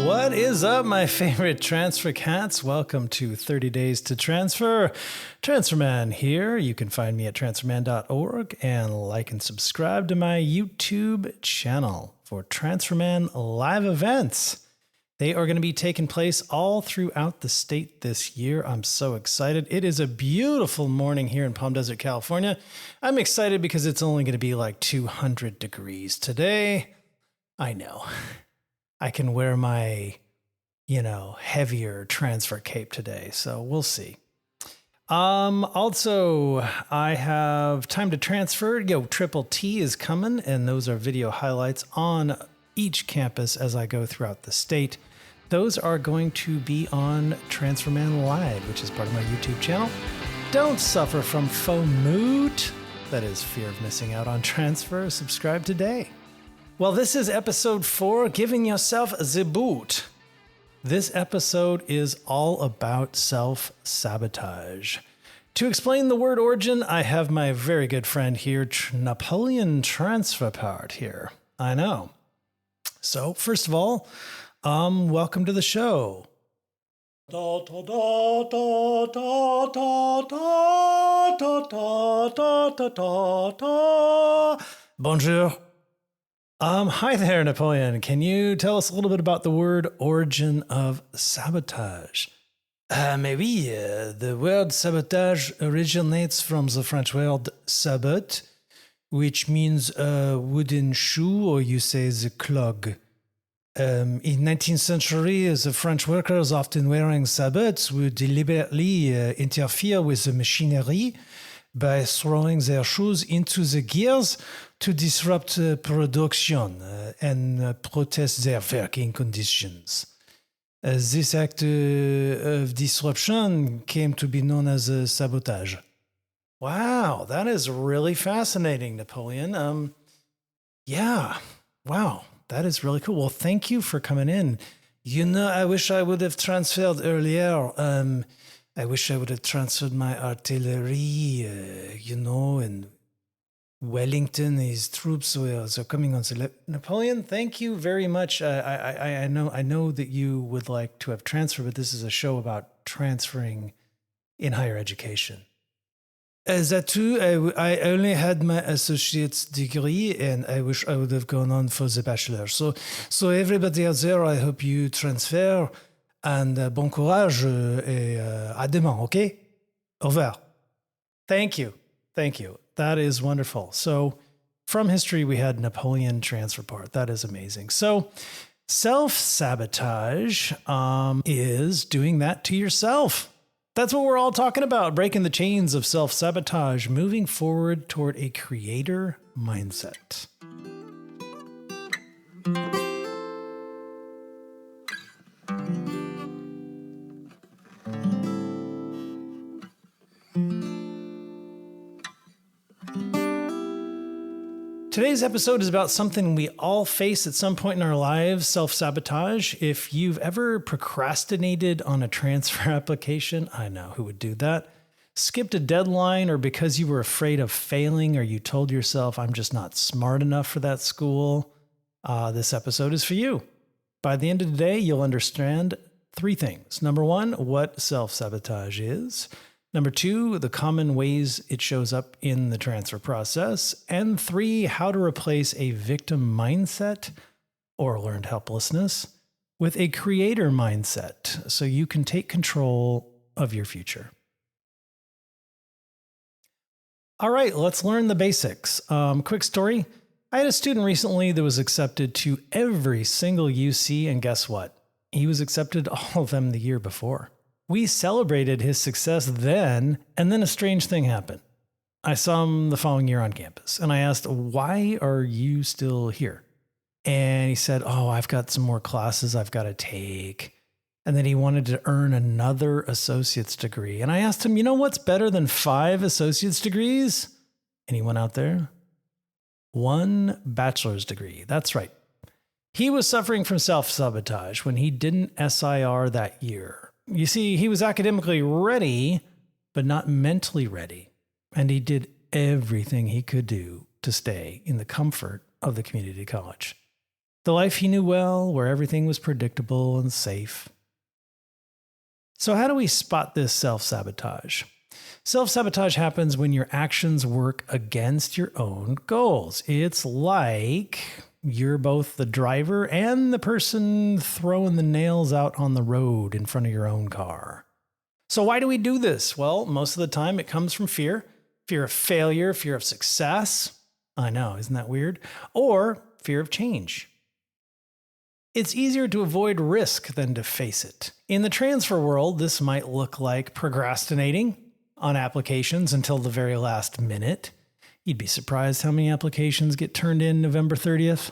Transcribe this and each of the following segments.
What is up, my favorite transfer cats? Welcome to 30 Days to Transfer. Transferman here. You can find me at transferman.org and like and subscribe to my YouTube channel for Transferman live events. They are going to be taking place all throughout the state this year. I'm so excited. It is a beautiful morning here in Palm Desert, California. I'm excited because it's only going to be like 200 degrees today. I know. I can wear my, heavier transfer cape today, so we'll see. Also, I have time to transfer. Triple T is coming, and those are video highlights on each campus as I go throughout the state. Those are going to be on Transferman Live, which is part of my YouTube channel. Don't suffer from FOMO, that is fear of missing out on transfer. Subscribe today. Well, this is episode 4, Giving Yourself a Sabot. This episode is all about self-sabotage. To explain the word origin, I have my very good friend here, Napoleon Transferpart here. I know. So, first of all, welcome to the show. Bonjour. Hi there, Napoleon. Can you tell us a little bit about the word origin of sabotage? Maybe the word sabotage originates from the French word sabot, which means a wooden shoe, or you say the clog. In 19th century, the French workers, often wearing sabots, would deliberately interfere with the machinery by throwing their shoes into the gears to disrupt production and protest their working conditions. This act of disruption came to be known as sabotage. Wow, that is really fascinating, Napoleon. Wow, that is really cool. Well, thank you for coming in. I wish I would have transferred earlier. I wish I would have transferred my artillery, and Wellington, his troops were coming on. Napoleon, thank you very much. I know that you would like to have transferred, but this is a show about transferring in higher education. That too, I only had my associate's degree, and I wish I would have gone on for the bachelor. So everybody out there, I hope you transfer, and bon courage, et à demain, okay? Au revoir. Thank you. That is wonderful. So from history, we had Napoleon Transferpart. That is amazing. So self-sabotage is doing that to yourself. That's what we're all talking about, breaking the chains of self-sabotage, moving forward toward a creator mindset. Today's episode is about something we all face at some point in our lives, self-sabotage. If you've ever procrastinated on a transfer application, I know who would do that, skipped a deadline, or because you were afraid of failing, or you told yourself, I'm just not smart enough for that school, this episode is for you. By the end of the day, you'll understand 3 things. Number 1, what self-sabotage is. Number 2, the common ways it shows up in the transfer process. And 3, how to replace a victim mindset or learned helplessness with a creator mindset so you can take control of your future. All right, let's learn the basics. Quick story. I had a student recently that was accepted to every single UC, and guess what? He was accepted to all of them the year before. We celebrated his success then, and then a strange thing happened. I saw him the following year on campus, and I asked, why are you still here? And he said, I've got some more classes I've got to take. And then he wanted to earn another associate's degree. And I asked him, what's better than 5 associate's degrees? And he went out there. 1 bachelor's degree. That's right. He was suffering from self-sabotage when he didn't SIR that year. You see, he was academically ready, but not mentally ready. And he did everything he could do to stay in the comfort of the community college. The life he knew well, where everything was predictable and safe. So how do we spot this self-sabotage? Self-sabotage happens when your actions work against your own goals. It's like you're both the driver and the person throwing the nails out on the road in front of your own car. So why do we do this? Well, most of the time it comes from fear. Fear of failure, fear of success. I know, isn't that weird? Or fear of change. It's easier to avoid risk than to face it. In the transfer world, this might look like procrastinating on applications until the very last minute. You'd be surprised how many applications get turned in November 30th.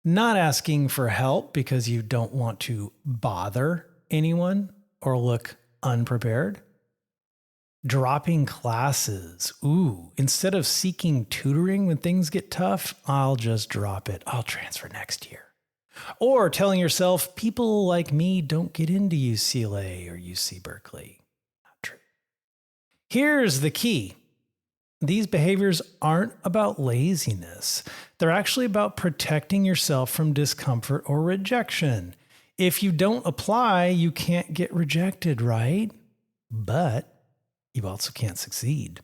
Not asking for help because you don't want to bother anyone or look unprepared. Dropping classes. Instead of seeking tutoring when things get tough, I'll just drop it. I'll transfer next year. Or telling yourself, people like me don't get into UCLA or UC Berkeley. Not true. Here's the key. These behaviors aren't about laziness. They're actually about protecting yourself from discomfort or rejection. If you don't apply, you can't get rejected, right? But you also can't succeed.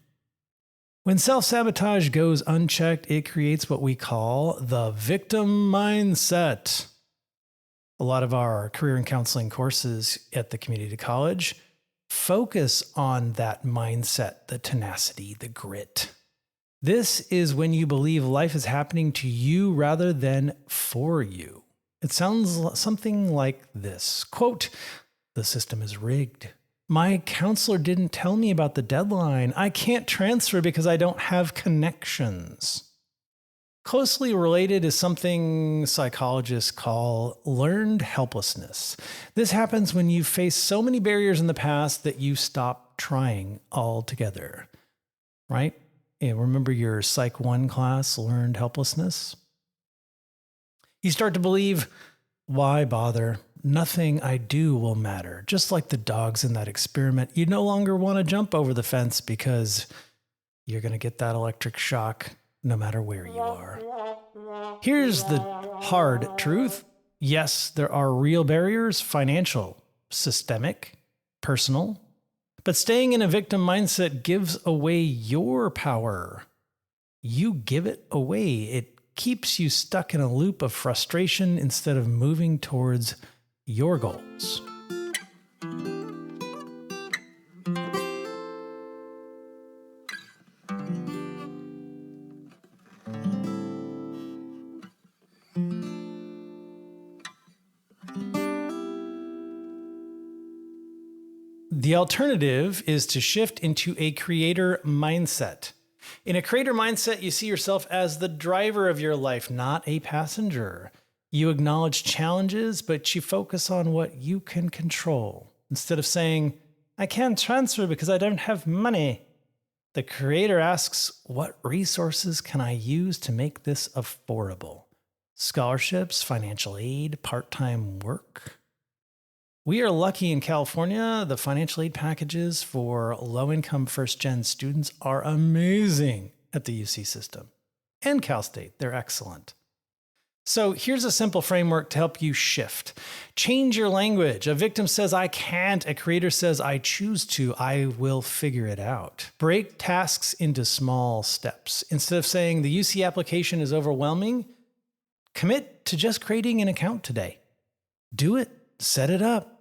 When self-sabotage goes unchecked, it creates what we call the victim mindset. A lot of our career and counseling courses at the community college focus on that mindset, the tenacity, the grit. This is when you believe life is happening to you rather than for you. It sounds something like this. Quote, "The system is rigged. My counselor didn't tell me about the deadline. I can't transfer because I don't have connections." Closely related is something psychologists call learned helplessness. This happens when you face so many barriers in the past that you stop trying altogether, right? Yeah, remember your Psych 1 class, learned helplessness? You start to believe, why bother? Nothing I do will matter. Just like the dogs in that experiment, you no longer want to jump over the fence because you're going to get that electric shock no matter where you are. Here's the hard truth. Yes, there are real barriers, financial, systemic, personal, but staying in a victim mindset gives away your power. You give it away. It keeps you stuck in a loop of frustration instead of moving towards your goals. The alternative is to shift into a creator mindset. In a creator mindset, you see yourself as the driver of your life, not a passenger. You acknowledge challenges, but you focus on what you can control. Instead of saying, I can't transfer because I don't have money, the creator asks, what resources can I use to make this affordable? Scholarships, financial aid, part-time work? We are lucky in California. The financial aid packages for low-income first-gen students are amazing at the UC system. And Cal State, they're excellent. So here's a simple framework to help you shift. Change your language. A victim says, I can't. A creator says, I choose to. I will figure it out. Break tasks into small steps. Instead of saying the UC application is overwhelming, commit to just creating an account today. Do it. Set it up.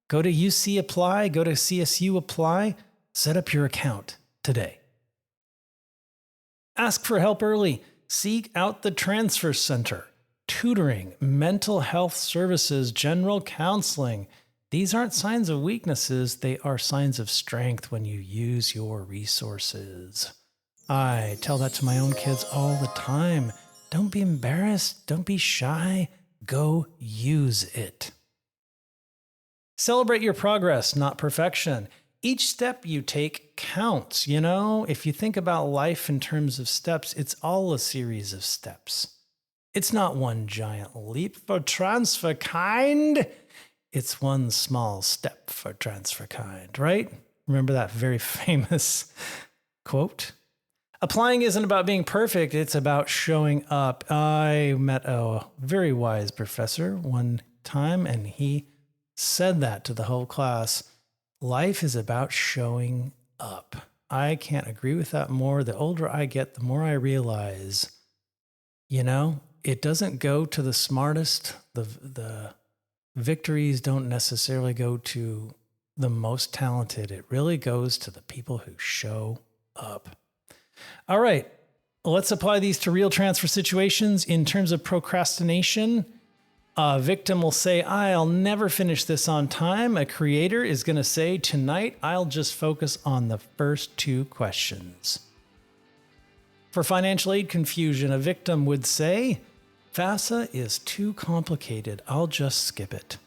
Go to UC Apply, go to CSU Apply, set up your account today. Ask for help early. Seek out the transfer center, tutoring, mental health services, general counseling. These aren't signs of weaknesses. They are signs of strength when you use your resources. I tell that to my own kids all the time. Don't be embarrassed. Don't be shy. Go use it. Celebrate your progress, not perfection. Each step you take counts. You know, if you think about life in terms of steps, it's all a series of steps. It's not one giant leap for transfer kind. It's one small step for transfer kind, right? Remember that very famous quote? Applying isn't about being perfect. It's about showing up. I met a very wise professor one time, and he said that to the whole class. Life is about showing up. I can't agree with that more. The older I get, the more I realize, it doesn't go to the smartest. The victories don't necessarily go to the most talented. It really goes to the people who show up. All right, let's apply these to real transfer situations. In terms of procrastination, a victim will say, I'll never finish this on time. A creator is going to say, tonight, I'll just focus on the first 2 questions. For financial aid confusion, a victim would say, FAFSA is too complicated. I'll just skip it.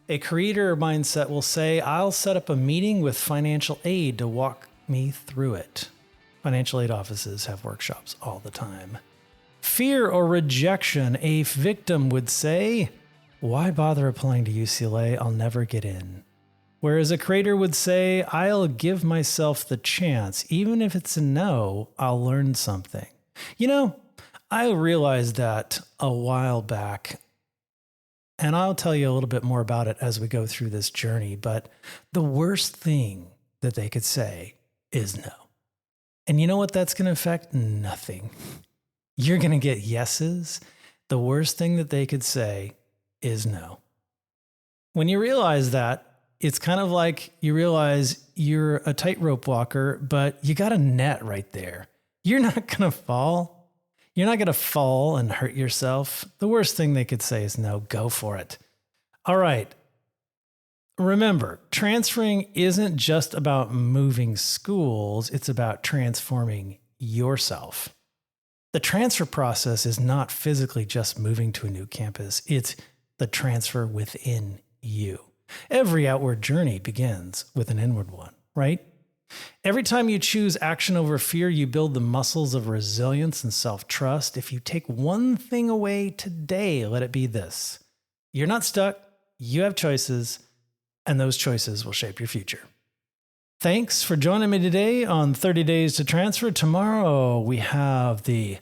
A creator mindset will say, I'll set up a meeting with financial aid to walk me through it. Financial aid offices have workshops all the time. Fear or rejection, a victim would say, why bother applying to UCLA? I'll never get in. Whereas a creator would say, I'll give myself the chance. Even if it's a no, I'll learn something. I realized that a while back, and I'll tell you a little bit more about it as we go through this journey, but the worst thing that they could say is no. And you know what that's going to affect? Nothing. You're going to get yeses. The worst thing that they could say is no. When you realize that, it's kind of like you realize you're a tightrope walker, but you got a net right there. You're not going to fall. You're not going to fall and hurt yourself. The worst thing they could say is no. Go for it. All right. Remember, transferring isn't just about moving schools. It's about transforming yourself. The transfer process is not physically just moving to a new campus. It's the transfer within you. Every outward journey begins with an inward one, right? Every time you choose action over fear, you build the muscles of resilience and self-trust. If you take one thing away today, let it be this. You're not stuck. You have choices, and those choices will shape your future. Thanks for joining me today on 30 Days to Transfer. Tomorrow, we have the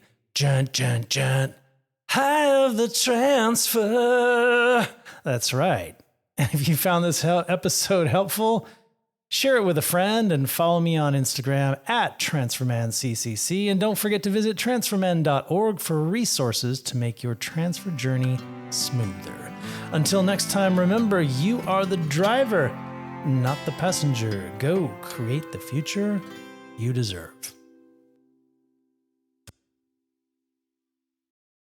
high of the transfer. That's right. And if you found this episode helpful, share it with a friend and follow me on Instagram at TransferManCCC. And don't forget to visit transfermen.org for resources to make your transfer journey smoother. Until next time, remember, you are the driver, not the passenger. Go create the future you deserve.